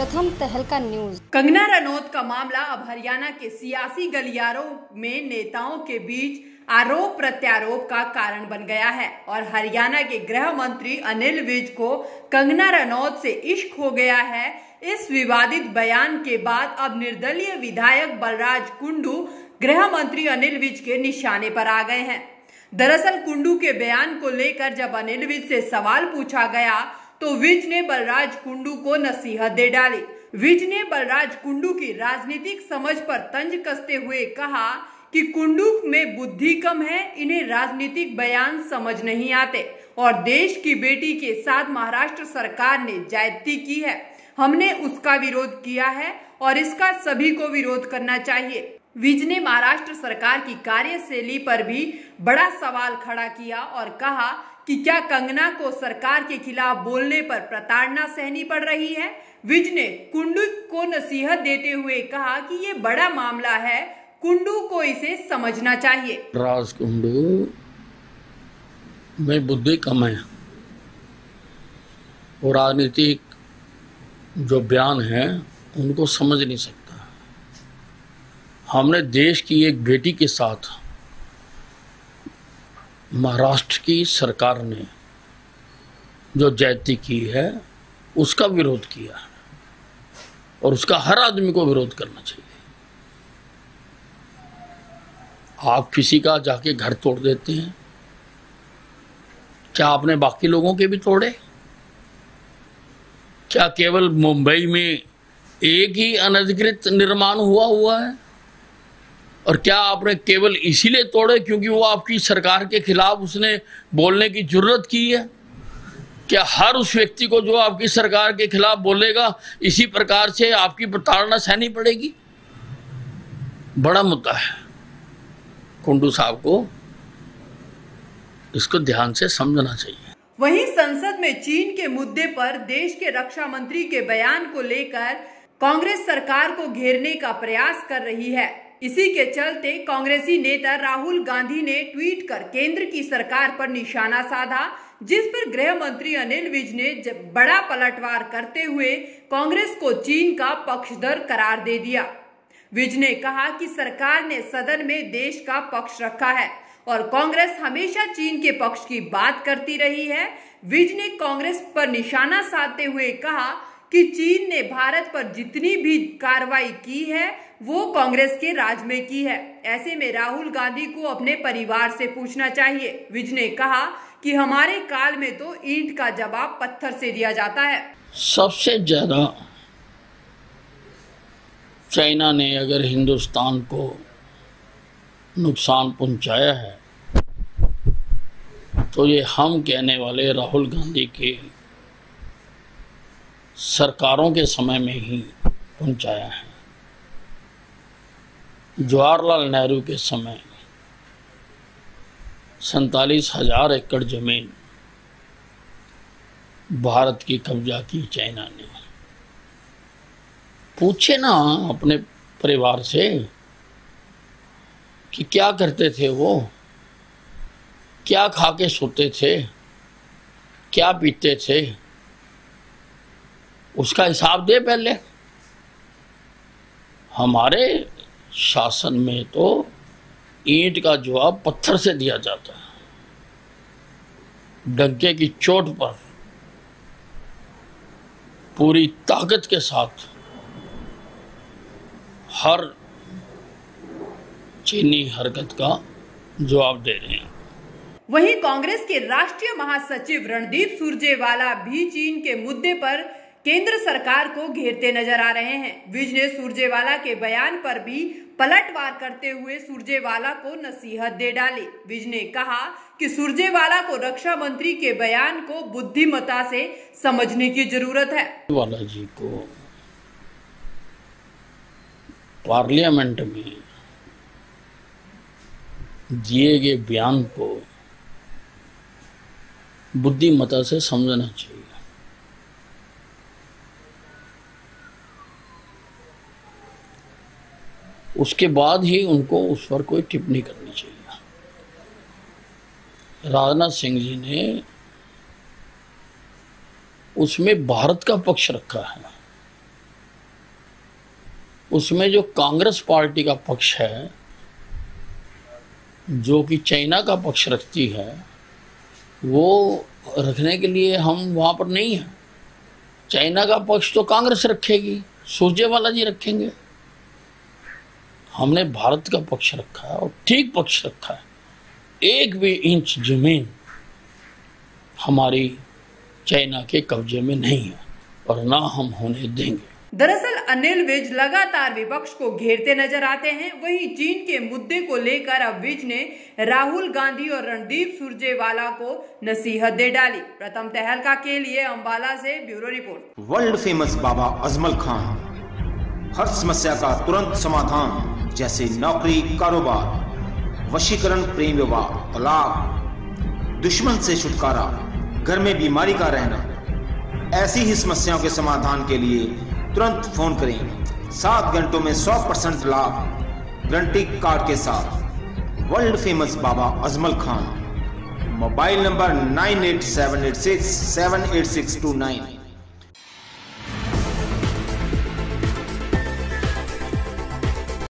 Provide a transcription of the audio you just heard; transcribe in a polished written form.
प्रथम तहलका न्यूज। कंगना रनौत का मामला अब हरियाणा के सियासी गलियारों में नेताओं के बीच आरोप प्रत्यारोप का कारण बन गया है और हरियाणा के गृह मंत्री अनिल विज को कंगना रनौत से इश्क हो गया है। इस विवादित बयान के बाद अब निर्दलीय विधायक बलराज कुंडू गृह मंत्री अनिल विज के निशाने पर आ गए हैं। दरअसल कुंडू के बयान को लेकर जब अनिल विज से सवाल पूछा गया तो विज ने बलराज कुंडू को नसीहत दे डाली। विज ने बलराज कुंडू की राजनीतिक समझ पर तंज कसते हुए कहा कि कुंडू में बुद्धि कम है, इन्हें राजनीतिक बयान समझ नहीं आते और देश की बेटी के साथ महाराष्ट्र सरकार ने ज्यादती की है। हमने उसका विरोध किया है और इसका सभी को विरोध करना चाहिए। विज ने महाराष्ट्र सरकार की कार्यशैली पर भी बड़ा सवाल खड़ा किया और कहा कि क्या कंगना को सरकार के खिलाफ बोलने पर प्रताड़ना सहनी पड़ रही है। विज ने कुंडू को नसीहत देते हुए कहा कि ये बड़ा मामला है, कुंडू को इसे समझना चाहिए। राज कुंडू में बुद्धि कम है और राजनीतिक जो बयान है उनको समझ नहीं सकता। हमने देश की एक बेटी के साथ महाराष्ट्र की सरकार ने जो ज्यादती की है उसका विरोध किया और उसका हर आदमी को विरोध करना चाहिए। आप किसी का जाके घर तोड़ देते हैं, क्या आपने बाकी लोगों के भी तोड़े? क्या केवल मुंबई में एक ही अनधिकृत निर्माण हुआ है? और क्या आपने केवल इसीलिए तोड़े क्योंकि वो आपकी सरकार के खिलाफ उसने बोलने की जरूरत की है? क्या हर उस व्यक्ति को जो आपकी सरकार के खिलाफ बोलेगा इसी प्रकार से आपकी प्रताड़ना सहनी पड़ेगी? बड़ा मुद्दा है। कुंडू साहब को इसको ध्यान से समझना चाहिए। वहीं संसद में चीन के मुद्दे पर देश के रक्षा मंत्री के बयान को लेकर कांग्रेस सरकार को घेरने का प्रयास कर रही है। इसी के चलते कांग्रेसी नेता राहुल गांधी ने ट्वीट कर केंद्र की सरकार पर निशाना साधा, जिस पर गृह मंत्री अनिल विज ने बड़ा पलटवार करते हुए कांग्रेस को चीन का पक्षधर करार दे दिया। विज ने कहा कि सरकार ने सदन में देश का पक्ष रखा है और कांग्रेस हमेशा चीन के पक्ष की बात करती रही है। विज ने कांग्रेस पर निशाना साधते हुए कहा कि चीन ने भारत पर जितनी भी कार्रवाई की है वो कांग्रेस के राज में की है। ऐसे में राहुल गांधी को अपने परिवार से पूछना चाहिए। विज ने कहा कि हमारे काल में तो ईंट का जवाब पत्थर से दिया जाता है। सबसे ज्यादा चाइना ने अगर हिंदुस्तान को नुकसान पहुंचाया है तो ये हम कहने वाले राहुल गांधी के सरकारों के समय में ही पहुंचाया है। जवाहरलाल नेहरू के समय 47,000 एकड़ जमीन भारत की कब्जा की चाइना ने। पूछे ना अपने परिवार से कि क्या करते थे वो, क्या खा के सोते थे, क्या पीते थे, उसका हिसाब दे पहले। हमारे शासन में तो ईंट का जवाब पत्थर से दिया जाता है। डंके की चोट पर पूरी ताकत के साथ हर चीनी हरकत का जवाब दे रहे हैं। वहीं कांग्रेस के राष्ट्रीय महासचिव रणदीप सुरजेवाला भी चीन के मुद्दे पर केंद्र सरकार को घेरते नजर आ रहे हैं। विज ने सुरजेवाला के बयान पर भी पलटवार करते हुए सुरजेवाला को नसीहत दे डाली। विज ने कहा कि सुरजेवाला को रक्षा मंत्री के बयान को बुद्धिमत्ता से समझने की जरूरत है। वाला जी को पार्लियामेंट में दिए गए बयान को बुद्धिमत्ता से समझना चाहिए। उसके बाद ही उनको उस पर कोई टिप्पणी करनी चाहिए। राजनाथ सिंह जी ने उसमें भारत का पक्ष रखा है। उसमें जो कांग्रेस पार्टी का पक्ष है, जो कि चाइना का पक्ष रखती है, वो रखने के लिए हम वहाँ पर नहीं हैं। चाइना का पक्ष तो कांग्रेस रखेगी, सुरजेवाला जी रखेंगे। हमने भारत का पक्ष रखा है और ठीक पक्ष रखा है। एक भी इंच जमीन हमारी चाइना के कब्जे में नहीं है और ना हम होने देंगे। दरअसल अनिल विज लगातार विपक्ष को घेरते नजर आते हैं। वहीं चीन के मुद्दे को लेकर अब विज ने राहुल गांधी और रणदीप सुरजेवाला को नसीहत दे डाली। प्रथम तहलका के लिए अंबाला से ब्यूरो रिपोर्ट। वर्ल्ड फेमस बाबा अजमल खान हर समस्या का तुरंत समाधान, जैसे नौकरी, कारोबार, वशीकरण, प्रेम विवाह, तलाक, दुश्मन से छुटकारा, घर में बीमारी का रहना, ऐसी ही समस्याओं के समाधान के लिए तुरंत फोन करें। 7 घंटों में 100% लाभ गारंटी कार्ड के साथ। वर्ल्ड फेमस बाबा अजमल खान। Mobile number 9878678629।